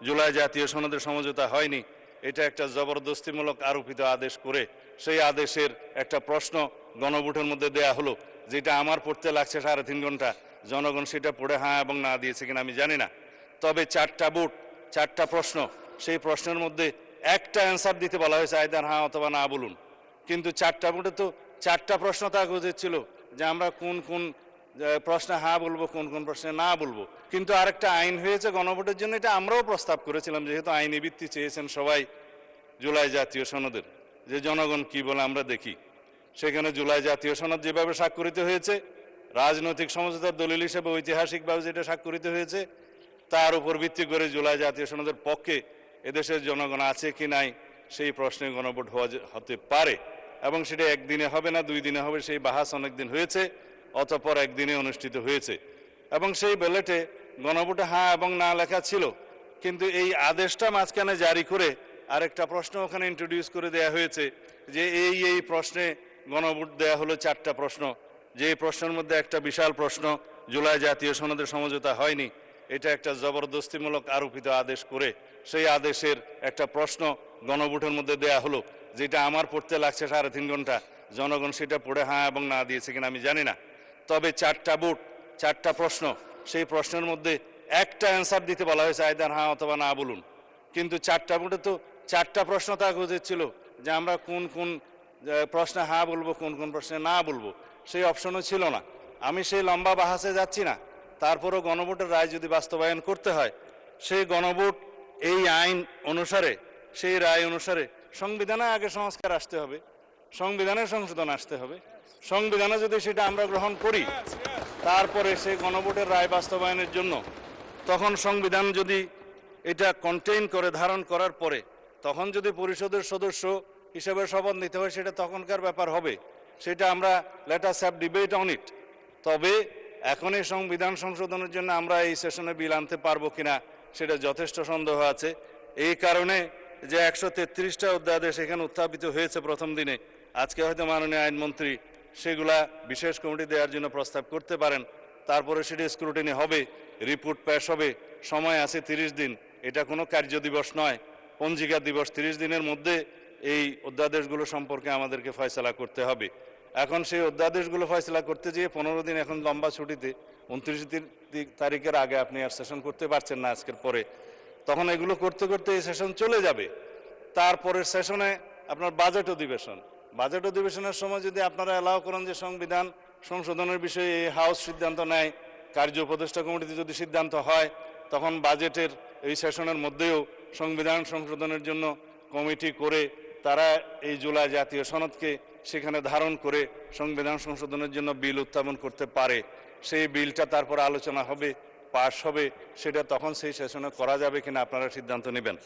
জুলাই জাতীয় সনদের সমঝোতা হয়নি, এটা একটা জবরদস্তিমূলক আরোপিত আদেশ করে সেই আদেশের একটা প্রশ্ন গণভোটের মধ্যে দেয়া হলো, যেটা আমার পড়তে লাগছে 3.5 ঘন্টা। জনগণ সেটা পড়ে হ্যাঁ এবং না দিয়েছে কিনা আমি জানি না। তবে 4টা ভোট, 4টা প্রশ্ন, সেই প্রশ্নের মধ্যে একটা অ্যান্সার দিতে বলা হয়েছে, আইদার হ্যাঁ অথবা না বলুন। কিন্তু 4টা ভোটে তো 4টা প্রশ্ন থাকা উচিত ছিল যে আমরা কোন কোন প্রশ্নে হ্যাঁ বলবো, কোন কোন প্রশ্নে না বলবো। কিন্তু আরেকটা আইন হয়েছে গণভোটের জন্য, এটা আমরাও প্রস্তাব করেছিলাম, যেহেতু আইনি ভিত্তি চেয়েছেন সবাই জুলাই জাতীয় সনদের, যে জনগণ কি বলে আমরা দেখি। সেখানে জুলাই জাতীয় সনদ যেভাবে স্বাক্ষরিত হয়েছে, রাজনৈতিক সমঝোতার দলিল হিসেবে ঐতিহাসিকভাবে যেটা স্বাক্ষরিত হয়েছে, তার উপর ভিত্তি করে জুলাই জাতীয় সনদের পক্ষে এদেশের জনগণ আছে কি নাই সেই প্রশ্নে গণভোট হতে পারে। এবং সেটা একদিনে হবে না, 2 দিনে হবে, সেই বাহাস অনেকদিন হয়েছে, অতঃপর একদিনে অনুষ্ঠিত হয়েছে। এবং সেই ব্যালটে গণভোটে হ্যাঁ এবং না লেখা ছিল, কিন্তু এই আদেশটা মাঝখানে জারি করে আরেকটা প্রশ্ন ওখানে ইন্ট্রোডিউস করে দেয়া হয়েছে যে এই প্রশ্নে গণভোট দেয়া হলো 4টা প্রশ্ন, যে প্রশ্নের মধ্যে একটা বিশাল প্রশ্ন জুলাই জাতীয় সনদের সমঝোতা হয়নি, এটা একটা জবরদস্তিমূলক আরোপিত আদেশ করে সেই আদেশের একটা প্রশ্ন গণভোটের মধ্যে দেয়া হলো, যেটা আমার পড়তে লাগছে 3.5 ঘন্টা। জনগণ সেটা পড়ে হ্যাঁ এবং না দিয়েছে কিনা আমি জানি না। তবে 4টা ভোট, 4টা প্রশ্ন, সেই প্রশ্নের মধ্যে একটা অ্যান্সার দিতে বলা হয়েছে, আইদার হ্যাঁ অথবা না বলুন। কিন্তু 4টা ভোটে তো 4টা প্রশ্ন থাকা উচিত ছিল যে আমরা কোন কোন প্রশ্নে হ্যাঁ বলবো, কোন কোন প্রশ্নে না বলবো, সেই অপশনও ছিল না। আমি সেই লম্বা বাহাসে যাচ্ছি না। তারপরও গণভোটের রায় যদি বাস্তবায়ন করতে হয়, সেই গণভোট এই আইন অনুসারে, সেই রায় অনুসারে সংবিধানে আগে সংস্কার আসতে হবে, সংবিধানের সংশোধন আসতে হবে। সংবিধানে যদি সেটা আমরা গ্রহণ করি, তারপরে সেই গণভোটের রায় বাস্তবায়নের জন্য তখন সংবিধান যদি এটা কন্টেইন করে, ধারণ করার পরে তখন যদি পরিষদের সদস্য হিসেবে শপথ নিতে হয়, সেটা তখনকার ব্যাপার হবে। সেটা আমরা let us have debate on it. তবে এখন এই সংবিধান সংশোধনের জন্য আমরা এই সেশনে বিল আনতে পারবো কিনা সেটা যথেষ্ট সন্দেহ আছে। এই কারণে যে 133টা অধ্যাদেশ এখানে উত্থাপিত হয়েছে প্রথম দিনে, আজকে হয়তো মাননীয় আইনমন্ত্রী সেগুলা বিশেষ কমিটি দেওয়ার জন্য প্রস্তাব করতে পারেন। তারপরে সেটি স্ক্রুটিনি হবে, রিপোর্ট পেশ হবে, সময় আছে 30 দিন। এটা কোনো কার্য দিবস নয়, পঞ্জিকা দিবস। 30 দিনের মধ্যে এই অধ্যাদেশগুলো সম্পর্কে আমাদেরকে ফয়সালা করতে হবে। এখন সেই অধ্যাদেশগুলো ফয়সলা করতে গিয়ে 15 দিন এখন লম্বা ছুটিতে, 29 তারিখের আগে আপনি আর সেশন করতে পারছেন না আজকের পরে। তখন এগুলো করতে করতে এই সেশন চলে যাবে। তারপরের সেশনে আপনার বাজেট অধিবেশন। বাজেট অধিবেশনের সময় যদি আপনারা অ্যালাউ করেন যে সংবিধান সংশোধনের বিষয়ে এই হাউস সিদ্ধান্ত নেয়, কার্য উপদেষ্টা কমিটিতে যদি সিদ্ধান্ত হয়, তখন বাজেটের এই সেশনের মধ্যেও সংবিধান সংশোধনের জন্য কমিটি করে তারা এই জুলাই জাতীয় সনদকে সেখানে ধারণ করে সংবিধান সংশোধনের জন্য বিল উত্থাপন করতে পারে। সেই বিলটা তারপর আলোচনা হবে, পাশ হবে, সেটা তখন সেই সেশনে করা যাবে কিনা আপনারা সিদ্ধান্ত নেবেন।